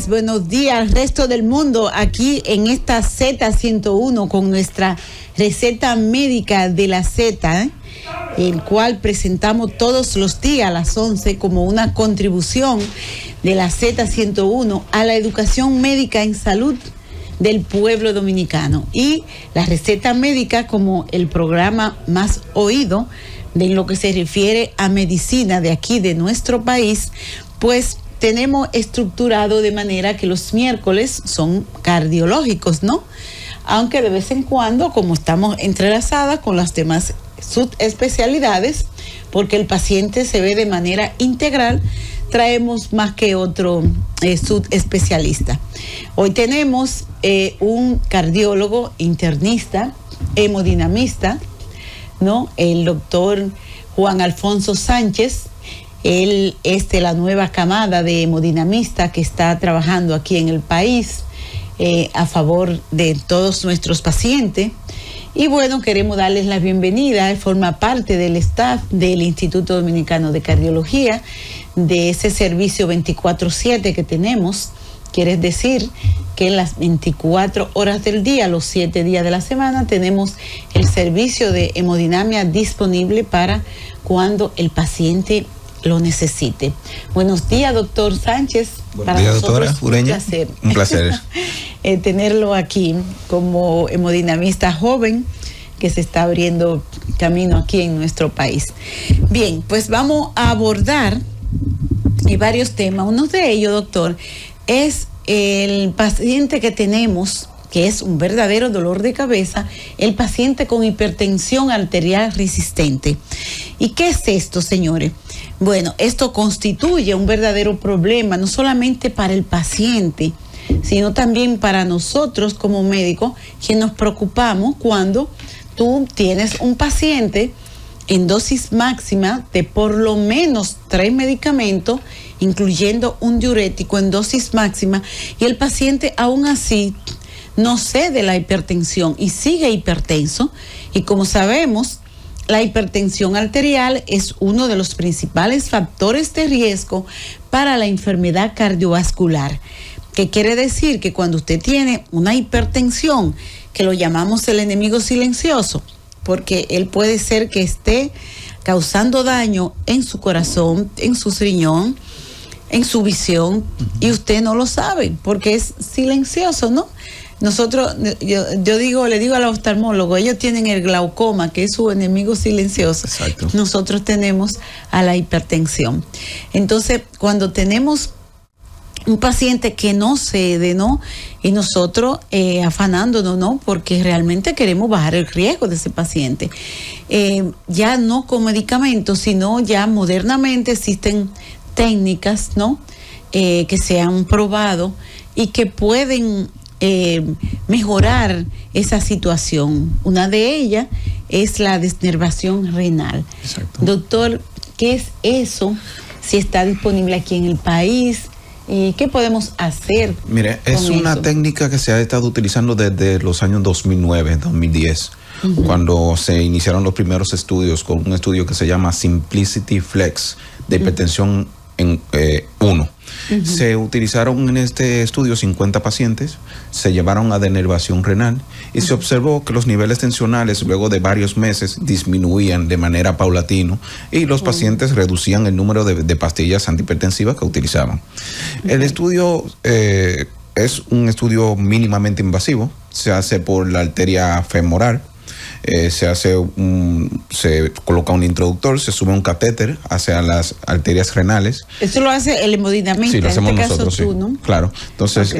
buenos días al resto del mundo aquí en esta Z101 con nuestra receta médica de la Z, el cual presentamos todos los días a las 11 como una contribución de la Z101 a la educación médica en salud del pueblo dominicano. Y la receta médica como el programa más oído de lo que se refiere a medicina de aquí, de nuestro país, pues tenemos estructurado de manera que los miércoles son cardiológicos, ¿no? Aunque de vez en cuando, como estamos entrelazadas con las demás subespecialidades, porque el paciente se ve de manera integral, traemos más que otro subespecialista. Hoy tenemos un cardiólogo internista, hemodinamista, ¿no? El doctor Juan Alfonso Sánchez. Él es de la nueva camada de hemodinamistas que está trabajando aquí en el país a favor de todos nuestros pacientes. Y bueno, queremos darles la bienvenida. Él forma parte del staff del Instituto Dominicano de Cardiología, de ese servicio 24/7 que tenemos. Quiere decir que en las 24 horas del día, los 7 días de la semana, tenemos el servicio de hemodinamia disponible para cuando el paciente lo necesite. Buenos días, doctor Sánchez. Buenos días, doctora Ureña. Un placer. Tenerlo aquí como hemodinamista joven que se está abriendo camino aquí en nuestro país. Bien, pues vamos a abordar varios temas. Uno de ellos, doctor, es el paciente que tenemos, que es un verdadero dolor de cabeza, el paciente con hipertensión arterial resistente. ¿Y qué es esto, señores? Bueno, esto constituye un verdadero problema, no solamente para el paciente, sino también para nosotros como médicos, que nos preocupamos cuando tú tienes un paciente en dosis máxima de por lo menos 3 medicamentos, incluyendo un diurético en dosis máxima, y el paciente aún así no cede la hipertensión y sigue hipertenso. Y como sabemos, la hipertensión arterial es uno de los principales factores de riesgo para la enfermedad cardiovascular. ¿Qué quiere decir? Que cuando usted tiene una hipertensión, que lo llamamos el enemigo silencioso, porque él puede ser que esté causando daño en su corazón, en su riñón, en su visión, y usted no lo sabe, porque es silencioso, ¿no? Nosotros, le digo al oftalmólogo, ellos tienen el glaucoma, que es su enemigo silencioso. Exacto. Nosotros tenemos a la hipertensión. Entonces, cuando tenemos un paciente que no cede, ¿no? Y nosotros afanándonos, ¿no? Porque realmente queremos bajar el riesgo de ese paciente. Ya no con medicamentos, sino ya modernamente existen técnicas, ¿no? Que se han probado y que pueden mejorar esa situación. Una de ellas es la desnervación renal. Exacto. Doctor, ¿qué es eso? Si está disponible aquí en el país, ¿qué podemos hacer? Mire, es una técnica que se ha estado utilizando desde los años 2009, 2010, cuando se iniciaron los primeros estudios con un estudio que se llama Simplicity Flex de hipertensión en 1. Se utilizaron en este estudio 50 pacientes, se llevaron a denervación renal y se observó que los niveles tensionales luego de varios meses disminuían de manera paulatina y los pacientes reducían el número de pastillas antihipertensivas que utilizaban. El estudio es un estudio mínimamente invasivo, se hace por la arteria femoral. Se coloca un introductor, se sube un catéter hacia las arterias renales. Eso lo hace el hemodinamista. Sí, lo hacemos en este nosotros, caso sí. tú, ¿no? Claro. Entonces,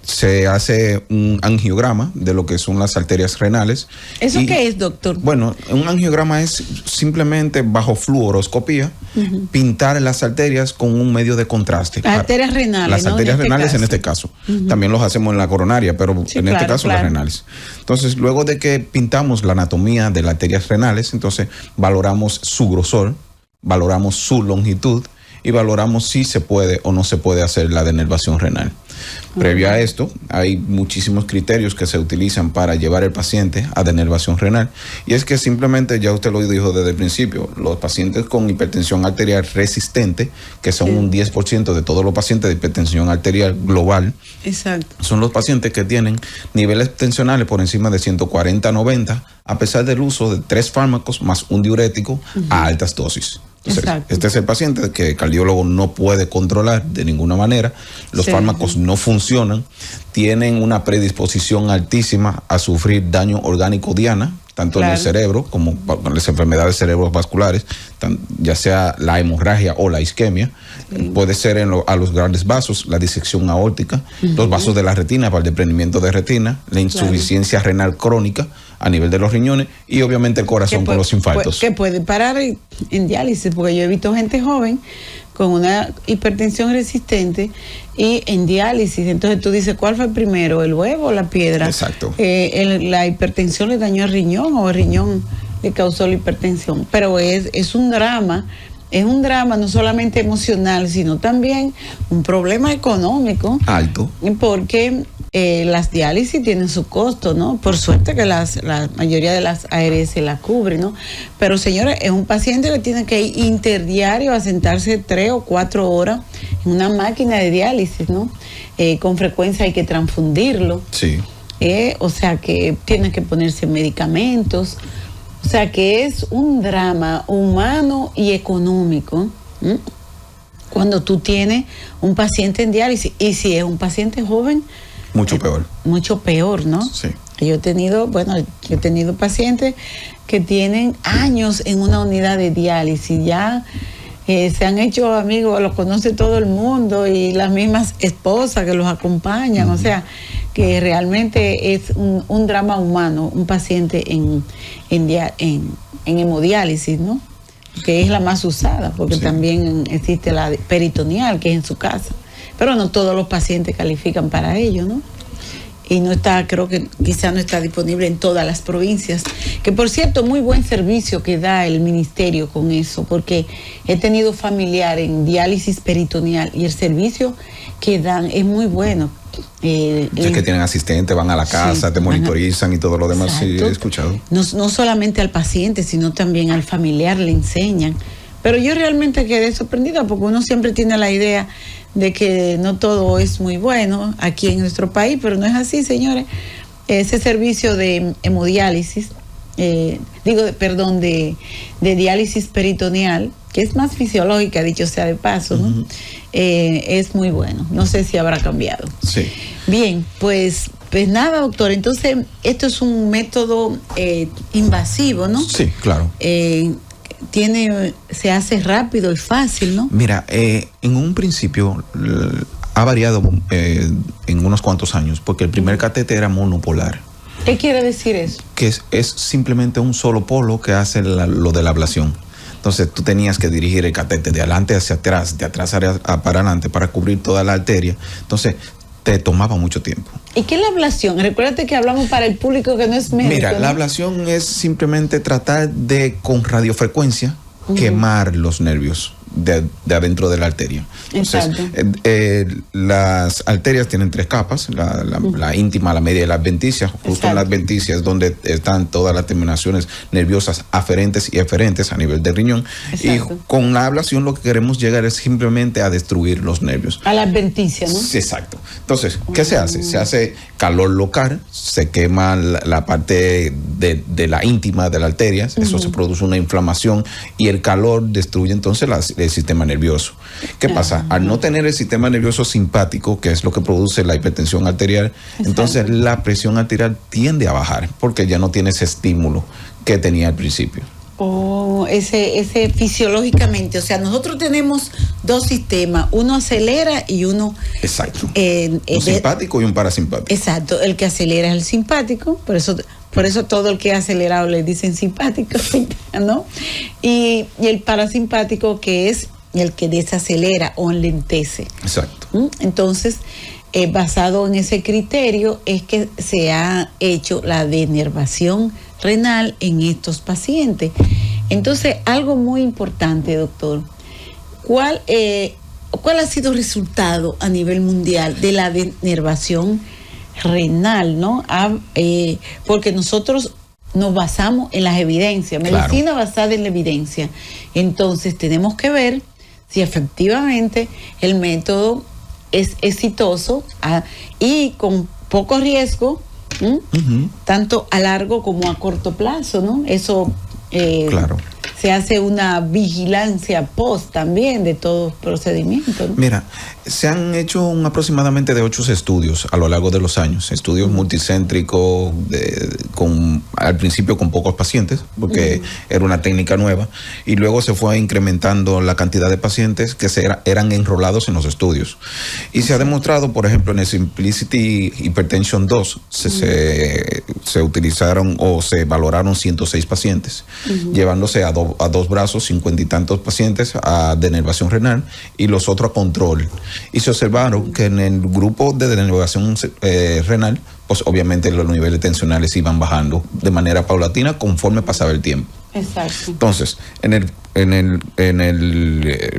se hace un angiograma de lo que son las arterias renales. ¿Eso qué es, doctor? Bueno, un angiograma es simplemente bajo fluoroscopía, pintar las arterias con un medio de contraste. Las arterias renales, Las arterias renales en este caso. También los hacemos en la coronaria, pero sí, en este caso las renales. Entonces, luego de que pintamos la anatomía de las arterias renales, entonces valoramos su grosor, valoramos su longitud y valoramos si se puede o no se puede hacer la denervación renal. Previo a esto, hay muchísimos criterios que se utilizan para llevar al paciente a denervación renal. Y es que simplemente, ya usted lo dijo desde el principio, los pacientes con hipertensión arterial resistente, que son un 10% de todos los pacientes de hipertensión arterial global, exacto, son los pacientes que tienen niveles tensionales por encima de 140-90, a pesar del uso de 3 fármacos más un diurético a altas dosis. Entonces, este es el paciente que el cardiólogo no puede controlar de ninguna manera, los fármacos no funcionan, tienen una predisposición altísima a sufrir daño orgánico diana, tanto en el cerebro como con las enfermedades cerebrovasculares, ya sea la hemorragia o la isquemia. Puede ser a los grandes vasos, la disección aórtica, los vasos de la retina para el desprendimiento de retina, la insuficiencia renal crónica a nivel de los riñones y obviamente el corazón con los infartos. Que puede parar en diálisis, porque yo he visto gente joven con una hipertensión resistente y en diálisis. Entonces tú dices, ¿cuál fue primero, el huevo o la piedra? Exacto. La hipertensión le dañó el riñón o el riñón le causó la hipertensión. Pero es un drama. Es un drama no solamente emocional, sino también un problema económico. Alto. Porque las diálisis tienen su costo, ¿no? Por suerte que la mayoría de las ARS la cubren, ¿no? Pero señores, es un paciente que tiene que ir interdiario a sentarse 3 o 4 horas en una máquina de diálisis, ¿no? Con frecuencia hay que transfundirlo. Sí. O sea que tiene que ponerse medicamentos. O sea que es un drama humano y económico, ¿m? Cuando tú tienes un paciente en diálisis. Y si es un paciente joven, mucho peor. Mucho peor, ¿no? Sí. Yo he tenido pacientes que tienen años en una unidad de diálisis, ya se han hecho amigos, los conoce todo el mundo y las mismas esposas que los acompañan, o sea, que realmente es un drama humano, un paciente en hemodiálisis, ¿no? Que es la más usada, porque también existe la peritoneal, que es en su casa, pero no todos los pacientes califican para ello, ¿no? Y no está, creo que quizá no está disponible en todas las provincias, que por cierto, muy buen servicio que da el ministerio con eso, porque he tenido familiar en diálisis peritoneal y el servicio que dan es muy bueno. Es que tienen asistentes, van a la casa, te monitorizan y todo lo demás. Exacto. Sí, he escuchado. No solamente al paciente, sino también al familiar le enseñan. Pero yo realmente quedé sorprendida porque uno siempre tiene la idea de que no todo es muy bueno aquí en nuestro país, pero no es así, señores. Ese servicio de hemodiálisis, de diálisis peritoneal, que es más fisiológica, dicho sea de paso, ¿no? Es muy bueno. No sé si habrá cambiado. Sí. Bien, pues nada, doctor. Entonces, esto es un método invasivo, ¿no? Sí, claro. Se hace rápido y fácil, ¿no? Mira, en un principio ha variado en unos cuantos años, porque el primer catéter era monopolar. ¿Qué quiere decir eso? Que es simplemente un solo polo que hace lo de la ablación. Entonces tú tenías que dirigir el catéter de adelante hacia atrás, de atrás para adelante, para cubrir toda la arteria. Entonces te tomaba mucho tiempo. ¿Y qué es la ablación? Recuérdate que hablamos para el público que no es médico. Mira, ¿no? La ablación es simplemente tratar de, con radiofrecuencia, quemar los nervios de adentro de la arteria. Entonces, las arterias tienen 3 capas, la íntima, la media y la adventicia. Justo en la adventicia es donde están todas las terminaciones nerviosas aferentes y eferentes a nivel del riñón. Exacto. Y con la ablación lo que queremos llegar es simplemente a destruir los nervios. A la adventicia, ¿no? Sí, exacto. Entonces, ¿qué se hace? Se hace calor local, se quema la parte de la íntima de la arteria, eso se produce una inflamación y el calor destruye entonces el sistema nervioso. ¿Qué pasa? Al no tener el sistema nervioso simpático, que es lo que produce la hipertensión arterial, entonces la presión arterial tiende a bajar porque ya no tiene ese estímulo que tenía al principio. Ese fisiológicamente, o sea, nosotros tenemos 2 sistemas, uno acelera y uno... Exacto. Un simpático y un parasimpático. Exacto, el que acelera es el simpático, por eso todo el que ha acelerado le dicen simpático, ¿no? Y el parasimpático, que es el que desacelera o enlentece. Exacto. Entonces, basado en ese criterio, es que se ha hecho la denervación renal en estos pacientes. Entonces, algo muy importante, doctor. ¿cuál ha sido el resultado a nivel mundial de la denervación renal, ¿no? Porque nosotros nos basamos en las evidencias, medicina basada en la evidencia. Entonces tenemos que ver si efectivamente el método es exitoso y con poco riesgo, tanto a largo como a corto plazo, ¿no? Eso se hace una vigilancia post también de todo procedimiento, ¿no? Mira, se han hecho aproximadamente de 8 estudios a lo largo de los años, estudios multicéntricos, al principio con pocos pacientes, porque era una técnica nueva, y luego se fue incrementando la cantidad de pacientes que eran enrolados en los estudios. Y se ha demostrado, por ejemplo, en el Simplicity Hypertension 2, se utilizaron o se valoraron 106 pacientes, llevándose a dos brazos, 50 y tantos pacientes a denervación renal y los otros a control. Y se observaron que en el grupo de denervación renal, pues obviamente los niveles tensionales iban bajando de manera paulatina conforme pasaba el tiempo. Exacto. Entonces, en el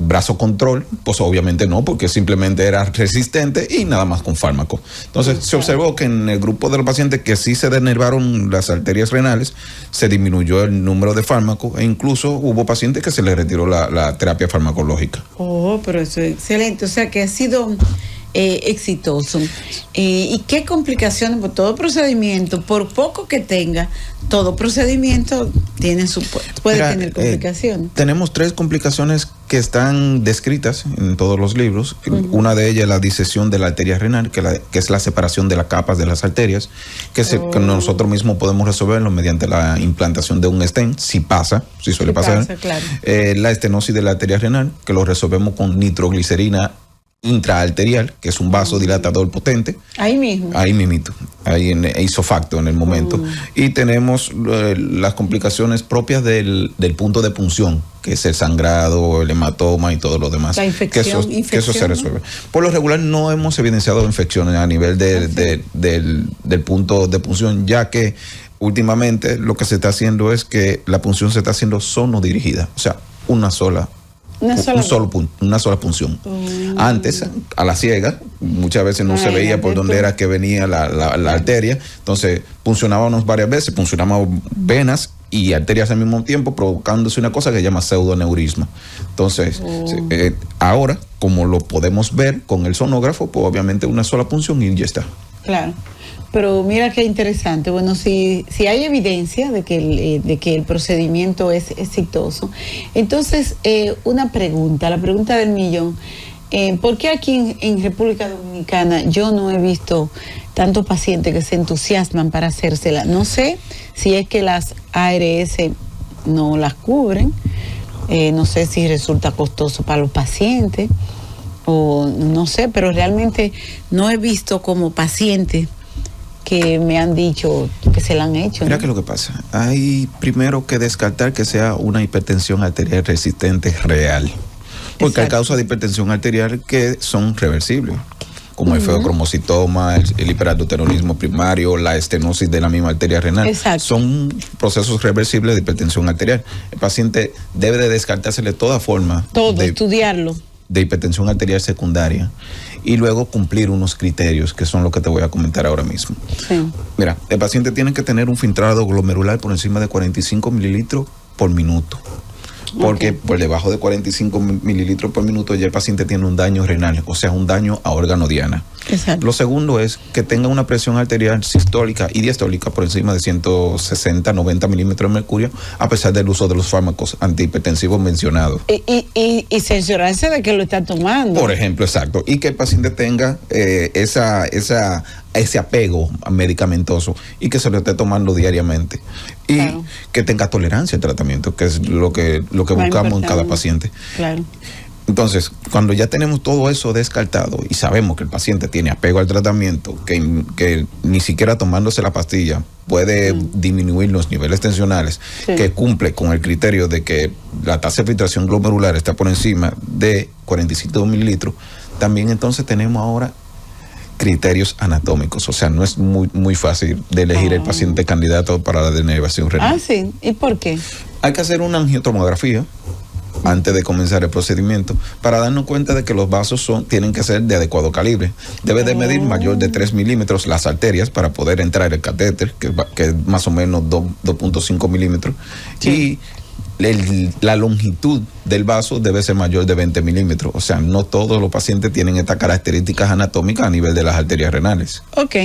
brazo control, pues obviamente no, porque simplemente era resistente y nada más con fármaco. Entonces, se observó que en el grupo de los pacientes que sí se denervaron las arterias renales, se disminuyó el número de fármacos e incluso hubo pacientes que se les retiró la terapia farmacológica. Oh, pero eso es excelente. O sea, que ha sido exitoso. ¿Y qué complicaciones? Por todo procedimiento, por poco que tenga, todo procedimiento puede tener complicaciones. Tenemos 3 complicaciones que están descritas en todos los libros. Una de ellas es la disección de la arteria renal, que es la separación de las capas de las arterias, que nosotros mismos podemos resolverlo mediante la implantación de un stent, si suele pasar. Claro. La estenosis de la arteria renal, que lo resolvemos con nitroglicerina intraarterial, que es un vasodilatador potente. Ahí mismo. Ahí mismito, ahí en isofacto en el momento. Y tenemos las complicaciones propias del punto de punción, que es el sangrado, el hematoma y todo lo demás. La infección. Que eso se resuelve. Por lo regular no hemos evidenciado infecciones a nivel del punto de punción, ya que últimamente lo que se está haciendo es que la punción se está haciendo sonodirigida, o sea, una sola punción. Antes, a la ciega, muchas veces no se veía por dónde era que venía la arteria, entonces puncionábamos varias veces, puncionábamos venas y arterias al mismo tiempo, provocándose una cosa que se llama pseudoneurisma. Entonces, ahora, como lo podemos ver con el sonógrafo, pues obviamente una sola punción y ya está. Claro. Pero mira qué interesante. Bueno, si hay evidencia de que el procedimiento es exitoso, entonces una pregunta, la pregunta del millón. ¿Por qué aquí en República Dominicana yo no he visto tantos pacientes que se entusiasman para hacérsela? No sé si es que las ARS no las cubren, no sé si resulta costoso para los pacientes, o no sé, pero realmente no he visto como pacientes que me han dicho que se la han hecho, ¿no? Mira que lo que pasa, hay primero que descartar que sea una hipertensión arterial resistente real, porque hay causas de hipertensión arterial que son reversibles, como el feocromocitoma, el hiperaldosteronismo primario, la estenosis de la misma arteria renal. Exacto. Son procesos reversibles de hipertensión arterial. El paciente debe de descartársele toda forma estudiarlo, de hipertensión arterial secundaria y luego cumplir unos criterios que son lo que te voy a comentar ahora mismo. Sí. Mira, el paciente tiene que tener un filtrado glomerular por encima de 45 mililitros por minuto. Porque por debajo de 45 mililitros por minuto ya el paciente tiene un daño renal, o sea, un daño a órgano diana. Exacto. Lo segundo es que tenga una presión arterial sistólica y diastólica por encima de 160, 90 milímetros de mercurio, a pesar del uso de los fármacos antihipertensivos mencionados. Y cerciorarse de que lo está tomando. Por ejemplo, exacto. Y que el paciente tenga ese apego medicamentoso y que se lo esté tomando diariamente. Y que tenga tolerancia al tratamiento, que es lo que buscamos en cada paciente. Claro. Entonces, cuando ya tenemos todo eso descartado y sabemos que el paciente tiene apego al tratamiento, que ni siquiera tomándose la pastilla puede disminuir los niveles tensionales, que cumple con el criterio de que la tasa de filtración glomerular está por encima de 45 mililitros, también entonces tenemos ahora criterios anatómicos. O sea, no es muy fácil de elegir el paciente candidato para la denervación renal. Ah, sí. ¿Y por qué? Hay que hacer una angiotomografía, antes de comenzar el procedimiento, para darnos cuenta de que los vasos tienen que ser de adecuado calibre. Debe de medir mayor de 3 milímetros las arterias para poder entrar el catéter, que es más o menos 2.5 milímetros. Sí. Y la longitud del vaso debe ser mayor de 20 milímetros. O sea, no todos los pacientes tienen estas características anatómicas a nivel de las arterias renales. Ok.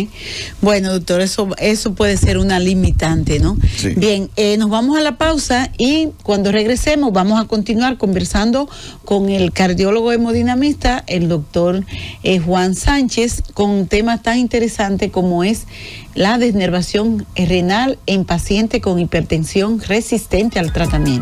Bueno, doctor, eso puede ser una limitante, ¿no? Sí. Bien, nos vamos a la pausa y cuando regresemos vamos a continuar conversando con el cardiólogo hemodinamista, el doctor Juan Sánchez, con un tema tan interesante como es la desnervación renal en pacientes con hipertensión resistente al tratamiento.